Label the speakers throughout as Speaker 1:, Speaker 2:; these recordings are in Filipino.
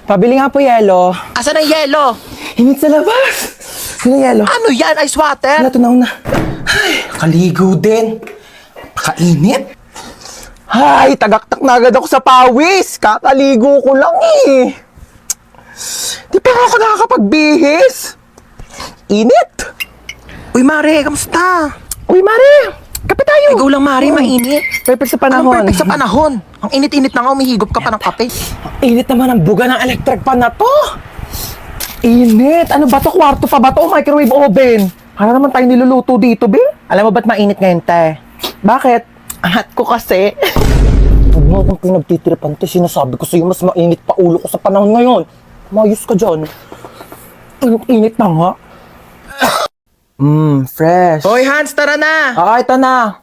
Speaker 1: Pabili nga po yelo.
Speaker 2: Asan ang yelo?
Speaker 1: Init sa labas. Sino yelo?
Speaker 2: Ano yan? Ice water?
Speaker 1: Wala, tunaw na. Ay, kaligo din. Pakainit. Ay, tagaktak na agad ako sa pawis. Kakaligo ko lang eh. Di pa ako nakakapagbihis. Init.
Speaker 2: Uy, Mare, kamusta?
Speaker 1: Uy, Mare. Kape tayo.
Speaker 2: Ikaw lang, Mare, mainit.
Speaker 1: Perfect sa panahon.
Speaker 2: Anong perfect sa panahon? Ang init-init na nga, umihigop ka pa ng kape.
Speaker 1: Init naman ang buga ng electric pan na to. Init. Ano ba to? Kwarto pa ba to? Microwave oven. Para naman tayo niluluto dito, be. Alam mo ba't mainit ngayon, te? Bakit? Angat ko kasi. Huwag mo akong pinagtitripan, te. Sinasabi ko sa'yo, mas mainit pa ulo ko sa panahon ngayon. Mayos ka dyan. Init na nga. Fresh.
Speaker 2: Hoy, Hans, tara na!
Speaker 1: Ito na.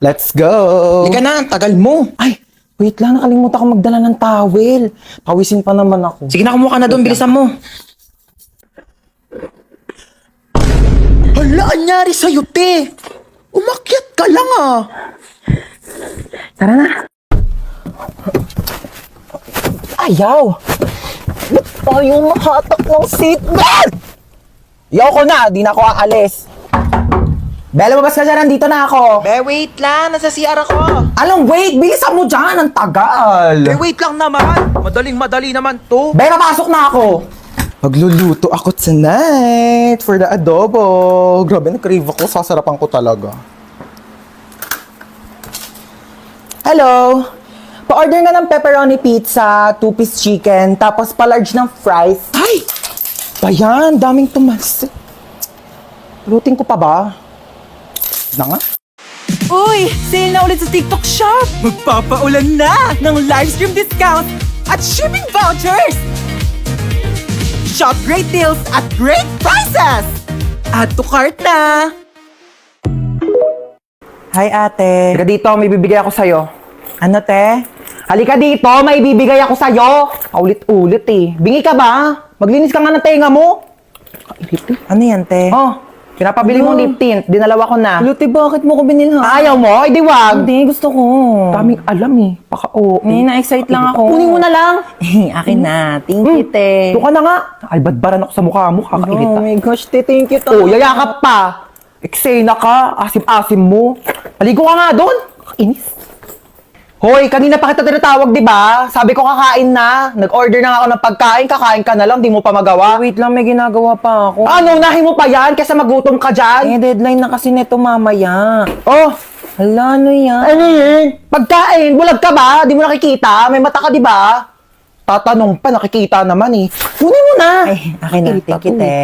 Speaker 1: Let's go.
Speaker 2: Hindi ka na, ang tagal mo.
Speaker 1: Ay, wait lang. Nakalimutan ko magdala ng towel. Pawisin pa naman ako.
Speaker 2: Sige na, kumuha ka na doon, bilisan mo. Hala, anyari sa'yo, te? Umakyat ka lang, ah.
Speaker 1: Tara na. Ayaw. Ba't tayo mahatak ng seatbelt? Yaw ko na. Di na ako aalis. Bella, mabas ka dyan. Nandito na ako.
Speaker 2: Be, wait lang. Nasa CR ako.
Speaker 1: Alam, wait. Bilisan mo dyan. Ang tagal.
Speaker 2: Be, wait lang naman. Madaling-madali naman to.
Speaker 1: Bella, pasok na ako. Magluluto ako tonight for the adobo. Grabe, na-crave ako. Sasarapan ko talaga. Hello. Pa-order nga ng pepperoni pizza, 2-piece chicken, tapos pa-large ng fries. Ay! Bayan, daming tumas. Lutin ko pa ba? Na nga?
Speaker 3: Uy! Sale na ulit sa TikTok Shop! Magpapaulan na ng livestream discount at shipping vouchers! Shop great deals at great prices! Add to cart na!
Speaker 1: Hi ate. Halika dito, may bibigay ako sa'yo. Ano te? Halika dito, may bibigay ako sa'yo. Paulit-ulit eh. Bingi ka ba? Maglinis ka nga ng tenga mo.
Speaker 3: Ano yan, te?
Speaker 1: Oh, pinapabili mong lip tint. Dinalawa ko na.
Speaker 3: Luti, bakit mo ko binilhan?
Speaker 1: Ayaw mo? Ay, di wag.
Speaker 3: Hindi, gusto ko.
Speaker 1: Daming alam eh. Paka-oo.
Speaker 3: Na-excite lang ako.
Speaker 1: Kunin mo na lang.
Speaker 3: Akin na. Thank you, te.
Speaker 1: Ito ka na nga. Ay, badbaran ako sa mukha mo. Kakainit
Speaker 3: Oh
Speaker 1: ka.
Speaker 3: my gosh, te. Thank you,
Speaker 1: Oh, yayakap pa. Eksena ka. Asim-asim mo. Paligo ka nga doon. Inis. Hoy, kanina pa kita tinatawag, di ba? Sabi ko kakain na. Nag-order na nga ako ng pagkain. Kakain ka na lang. Di mo pa magawa.
Speaker 3: Wait lang, may ginagawa pa ako.
Speaker 1: Ano, unahin mo pa yan? Kesa magutom ka dyan.
Speaker 3: Deadline na kasi neto mamaya.
Speaker 1: Oh,
Speaker 3: Hala, ano yan?
Speaker 1: ano yun? Pagkain, bulag ka ba? Di mo nakikita? May mata ka, di ba? Tatanong pa, nakikita naman eh. Kunin mo na.
Speaker 3: Ay, akin na.
Speaker 1: Kita
Speaker 3: Thank you,
Speaker 1: to.
Speaker 3: te.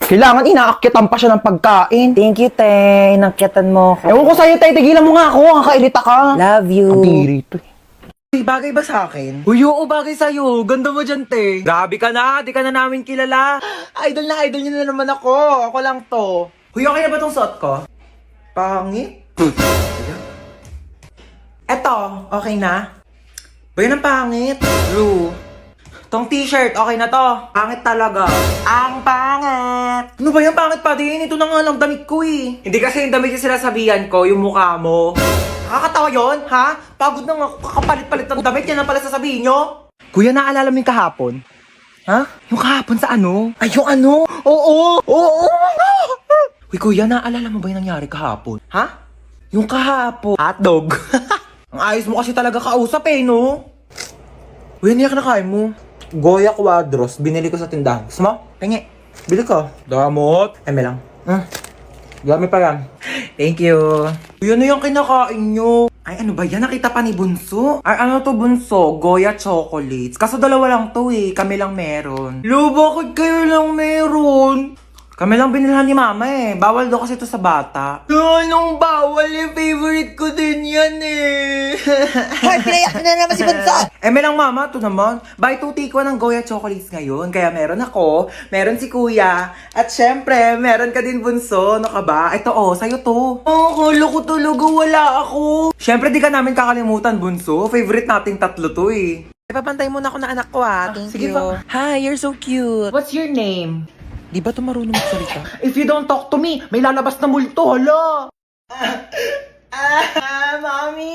Speaker 1: Kailangan inaakyatan pa siya ng pagkain.
Speaker 3: Thank you, te. Inakyatan mo ako.
Speaker 1: Ewan ko sa'yo, tay. Tigilan mo nga ako. Kakailita ka.
Speaker 3: Love you.
Speaker 1: Kabiri to eh.
Speaker 2: Uy, bagay ba sa akin?
Speaker 3: Uy, oo, bagay sa'yo. Ganda mo dyan, te.
Speaker 2: Grabe ka na, di ka na namin kilala. Idol niyo na naman ako. Ako lang to. Uy, okay na ba tong suot ko? Pangit. Eto, okay na? Ba yun ang pangit? Blue. Tong t-shirt, okay na to. Pangit talaga. Ang pangit! Ano ba yung pangit pa din? Ito na nga lang damit ko eh. Hindi kasi yung damit yung sinasabihan ko, yung mukha mo. Nakakatawa yon, ha? Pagod na nga ako kakapalit-palit ng damit, yan ang pala sasabihin nyo. Kuya, naalala mo yung kahapon? Ha? Yung kahapon sa ano? Ay, yung ano? Oo! Oo! Uy, kuya, naalala mo ba yung nangyari kahapon? Ha? Yung kahapon. Hotdog. Ang ayos mo kasi talaga kausap eh, no? Uy, ano yung kinakain mo?
Speaker 1: Goya Quadros. Binili ko sa tindahan. Gusto mo?
Speaker 2: Pengi.
Speaker 1: Bili ko.
Speaker 2: Damot.
Speaker 1: Eme lang. Dami pa yan.
Speaker 2: Thank you. Uy, ano yung kinakain nyo? Ay, ano ba yan? Nakita pa ni Bunso? Ay, ano to, Bunso? Goya chocolates. Kaso dalawa lang to eh. Kami lang meron. Lo, bakit kayo lang meron? Kami lang binilhan ni Mama eh. Bawal daw kasi to sa bata. Anong bawal eh? Favorite ko din yan eh.
Speaker 3: Ay, pinayak na naman si Bunso!
Speaker 2: May lang Mama, to naman. Buy 2 take 1 ng Goya chocolates ngayon. Kaya meron ako, meron si Kuya, at syempre, meron ka din Bunso. Ano ka ba? Ito oh, sa'yo to. Oh, kala ko talaga wala ako. Syempre, di ka namin kakalimutan, Bunso. Favorite nating tatlo to eh. Ipapantay muna ako na anak ko ah. Thank
Speaker 3: Sige
Speaker 2: you.
Speaker 3: pa. Hi, you're so cute.
Speaker 2: What's your name?
Speaker 3: Di ba ito marunong magsalita?
Speaker 2: If you don't talk to me, may lalabas na multo, hala! Mami!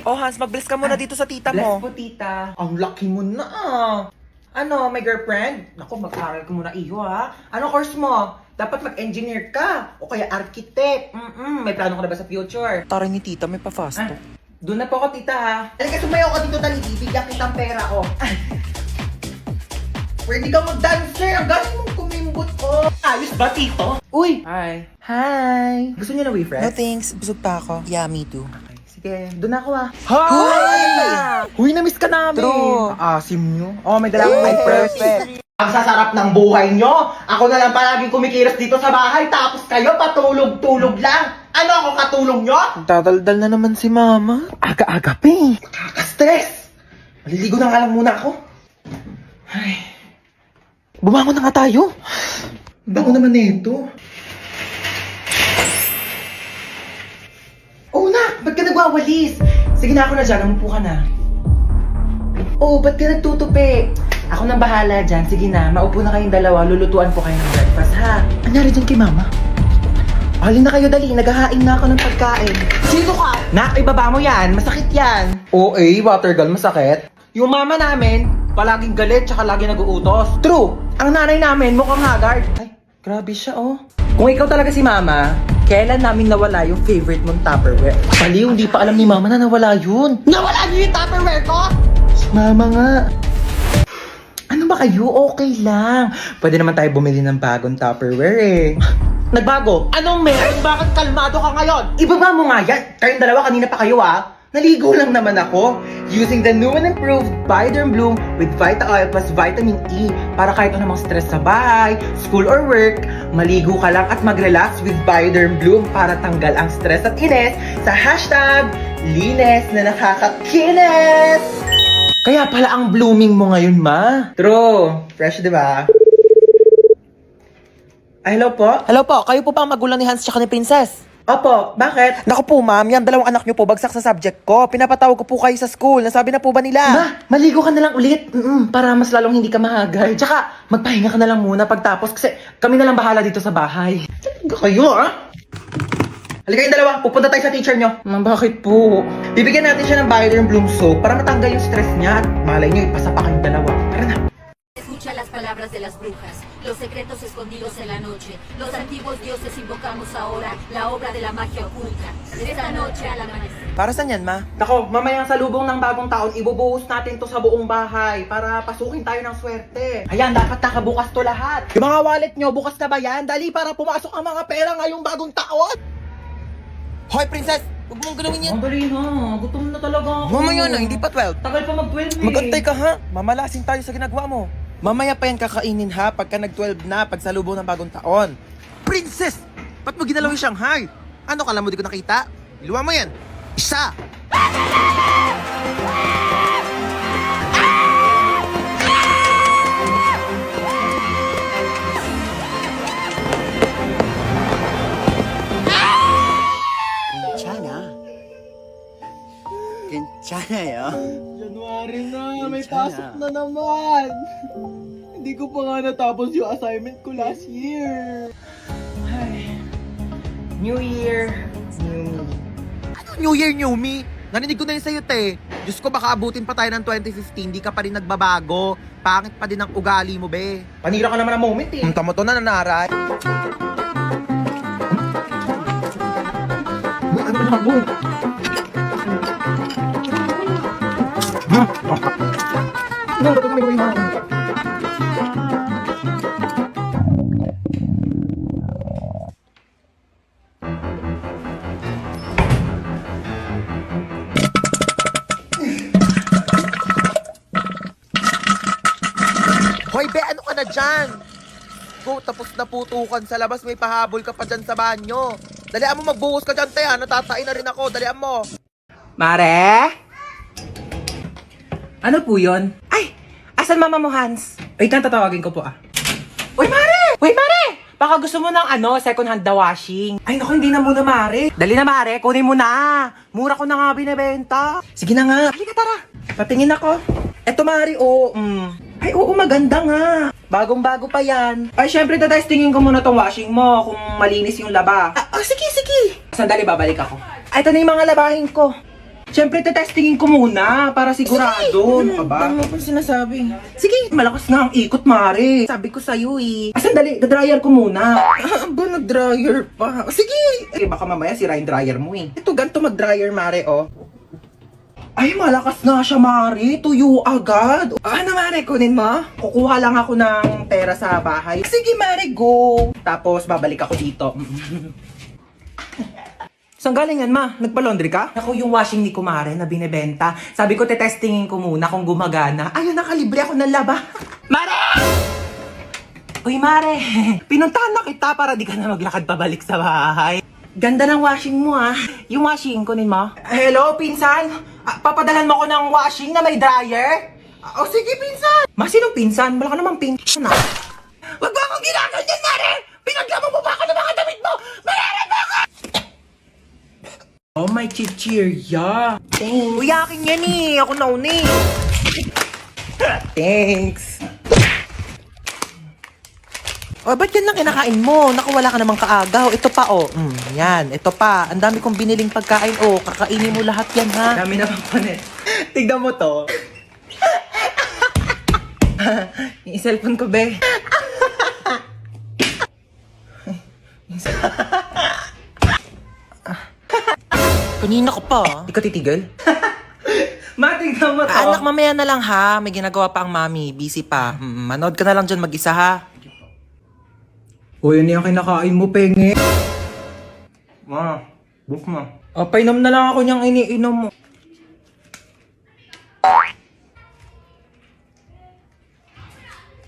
Speaker 3: Oh, Hans, mag-bless ka muna dito sa tita mo.
Speaker 2: Bless po, tita. Ang laki mo na ah. Ano, may girlfriend? Naku, mag-aral ka muna iyo ha. Ano course mo? Dapat mag-engineer ka. O kaya architect. May plano ka na ba sa future?
Speaker 1: Tara ni tita, may pa-fast
Speaker 2: Ah, doon na po ako, tita ha. Halika, sumayaw ka dito, dali. Bibigyan kitang pera ko. Pwede kang mag-dancer. Ang galing mong kumimbot ko. Ayos ba, tito? Uy! Hi. Hi. Gusto niyo na boyfriend?
Speaker 1: No thanks, busog pa ako. Yeah, me too.
Speaker 2: Sige, doon na ako ah.
Speaker 1: Hi!
Speaker 2: Huy, na-miss ka namin.
Speaker 1: True.
Speaker 2: Asim nyo. Oh, may dala akong my perfect. Ang sasarap ng buhay nyo. Ako na lang palaging kumikilos dito sa bahay, tapos kayo patulog-tulog lang. Ano ako katulong nyo?
Speaker 1: Dadaldal na naman si mama.
Speaker 2: Aga-aga, pe. Nakaka-stress. Maliligo na nga lang muna ako. Ay.
Speaker 1: Bumangon na nga tayo.
Speaker 2: Bago naman nito. Oh, nak! Ba't ka nagwawalis? Sige na, ako na dyan. Umupo ka na. Oh, ba't ka nagtutupi? Ako nang bahala dyan. Sige na, maupo na kayong dalawa. Lulutuan ko kayo ng breakfast, ha?
Speaker 1: Anyari dyan kay mama?
Speaker 2: Alin na kayo, dali. Naghahain na ako ng pagkain. Sino ka? Nak, ibaba mo yan. Masakit yan. Oo, water gun, masakit. Yung mama namin, palaging galit tsaka lagi nag-uutos. True. Ang nanay namin, mukhang haggard. Ay, grabe siya, oh. Kung ikaw talaga si mama, kailan namin nawala yung favorite mong Tupperware?
Speaker 1: Baliw, hindi pa alam ni mama na nawala yun.
Speaker 2: Nawala niyo yung Tupperware ko?
Speaker 1: Si mama nga.
Speaker 2: Ano ba kayo? Okay lang. Pwede naman tayo bumili ng bagong Tupperware eh. Nagbago? Anong meron? Bakit kalmado ka ngayon? Ibaba mo nga yan. Kayong dalawa, kanina pa kayo ah. Naligo lang naman ako. Using the new and improved Bioderm Bloom with Vita Oil plus Vitamin E. Para kahit anumang stress sa bahay, school or work, maligo ka lang at mag-relax with Bioderm Bloom para tanggal ang stress at ines sa hashtag linis na nakakakinis. Kaya pala ang blooming mo ngayon, ma. True. Fresh, di ba? Ay, hello po?
Speaker 1: Hello po, kayo po ba ang magulang ni Hans tsaka ni Princess?
Speaker 2: Opo, bakit?
Speaker 1: Naku po ma'am, yan dalawang anak nyo po bagsak sa subject ko. Pinapatawag ko po kayo sa school. Nasabi na po ba nila?
Speaker 2: Ma, maligo ka na lang ulit. Para mas lalong hindi ka mahagay. Tsaka, magpahinga ka na lang muna pagtapos kasi kami na lang bahala dito sa bahay. Talaga kayo, ah? Halika kayong dalawa, pupunta tayo sa teacher nyo. Ma, bakit po? Bibigyan natin siya ng Bioderm Bloom soap para matanggal yung stress niya at malay nyo, ipasa pa kayong dalawa. Tara na.
Speaker 4: Escucha las palabras de las brujas, los secretos escondidos en la noche. Los antiguos dioses invocamos ahora la obra de la magia oculta. Esta noche al amanecer.
Speaker 1: Para saan yan, ma?
Speaker 2: Nako, mamayang salubong ng bagong taon, ibubuhos natin to sa buong bahay para pasukin tayo ng swerte. Ayan, dapat nakabukas to lahat. Yung mga wallet nyo, bukas na ba yan? Dali para pumasok ang mga pera ngayong bagong taon.
Speaker 1: Hoy, Princess! Huwag mong galawin yan.
Speaker 2: Ang dali na, gutom na talaga ako.
Speaker 1: Mamaya na, hindi pa 12.
Speaker 2: Tagal pa mag-12 eh.
Speaker 1: Magantay ka ha, mamalasin tayo sa ginagawa mo. Mamaya pa yan kakainin ha, pagka nag-12 na, pag salubong ng bagong taon. Princess! Ba't mo ginalaw yung Shanghai? Ano, kala mo di ko nakita? Iluwa mo yan. Isa!
Speaker 5: 괜찮아요.
Speaker 1: January na, may pasok na naman. Hindi ko pa nga natapos yung assignment ko last year.
Speaker 2: Ay. New Year, new me.
Speaker 1: Ano New Year, New Me? Narinig ko na yun sa'yo, te. Diyos ko, baka abutin pa tayo ng 2015, di ka pa rin nagbabago. Pangit pa din ang ugali mo, be.
Speaker 2: Panira ka naman ng moment eh.
Speaker 1: Tama to na nanaray. Hoy, be, ano ka na dyan? Go, tapos na putukan sa labas, may pahabol ka pa dyan sa banyo. Dalian mo, magbuhos ka dyan, te, ha? Natatain na rin ako. Dalian mo.
Speaker 2: Mare? Ano po yun? Ay! Asan mama mo, Hans? Wait lang, tatawagin ko po ah. Uy, Mare! Uy, Mare! Baka gusto mo ng second hand na washing. Ay, naku, hindi na muna, Mare. Dali na, Mare. Kunin mo na. Mura ko na nga binibenta. Sige na nga. Halika, tara. Patingin ako. Eto, Mare, Ay, oo, maganda nga. Bagong-bago pa yan. Ay, syempre, tatestingin ko muna tong washing mo kung malinis yung laba. Sige, sige. Sandali, babalik ako. Ay, ito na yung mga labahin ko. Siyempre, tetestingin ko muna para sigurado. Ano ka ba?
Speaker 1: Tama pa sinasabi.
Speaker 2: Sige, malakas nga ang ikot, Mare.
Speaker 1: Sabi ko sa'yo eh.
Speaker 2: Sandali, dadryer ko muna.
Speaker 1: Ba, nag-dryer pa? Sige!
Speaker 2: Eh, baka mamaya sira yung dryer mo eh.
Speaker 1: Ito, ganito mag-dryer, Mare, oh.
Speaker 2: Ay, malakas nga siya, Mare. Tuyo agad.
Speaker 1: Ano, Mare, kunin mo?
Speaker 2: Kukuha lang ako ng pera sa bahay.
Speaker 1: Sige, Mare, go!
Speaker 2: Tapos, babalik ako dito. Saan galing yan, ma? Nagpa-laundry ka? Ako yung washing ni Kumare na binebenta. Sabi ko, tetestingin ko muna kung gumagana. Ayun, nakalibre ako ng laba. Mare! Uy, Mare! Pinuntahan na kita para di ka na maglakad pabalik sa bahay. Ganda ng washing mo, ah. Yung washing, kunin mo. Hello, pinsan? Papadalan mo ko ng washing na may dryer? O sige, pinsan. Ma, sinong pinsan? Wala ka namang pinsan, ah. Wag mo akong ginaganyan, Mare! Pinaglaman mo ba ako ng mga damit mo? Mare, bakit? Oh, my chichirya. Thanks.
Speaker 1: Uy, akin yan eh. Ako nauna eh.
Speaker 2: Thanks.
Speaker 1: O, ba't yan lang kinakain mo? Naku, wala ka namang kaagaw. Ito pa, oh. Yan, ito pa. Ang dami kong biniling pagkain, oh. Kakainin mo lahat yan, ha?
Speaker 2: Dami na bang panet. Tignan mo to. Yung cellphone ko, be.
Speaker 1: Kanina ka pa, ah.
Speaker 2: Di ka titigil? Matignan mo to.
Speaker 1: Anak, mamaya na lang, ha? May ginagawa pa ang mami. Busy pa. Manood ka na lang dyan mag-isa, ha?
Speaker 2: O, yan yung kinakain mo, penge. Ma, book mo. Painom na lang ako niyang iniinom mo.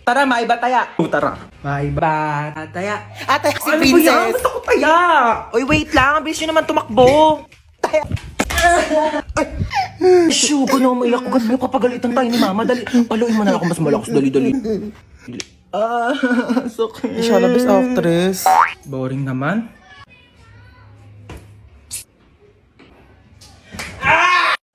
Speaker 2: Tara, maiba taya. Tara. Maiba taya.
Speaker 1: Ate, si
Speaker 2: Ano ba yan?
Speaker 1: Princess.
Speaker 2: Gusto ko taya.
Speaker 1: Uy, wait lang. Ang bilis nyo naman tumakbo.
Speaker 2: Shoo, gano'n maiyak ko. Gano'n kapagalitan tayo ni Mama. Dali, paluin mo na ako mas malakas. Dali, dali. Sakit.
Speaker 1: Siya na best actress.
Speaker 2: Boring naman.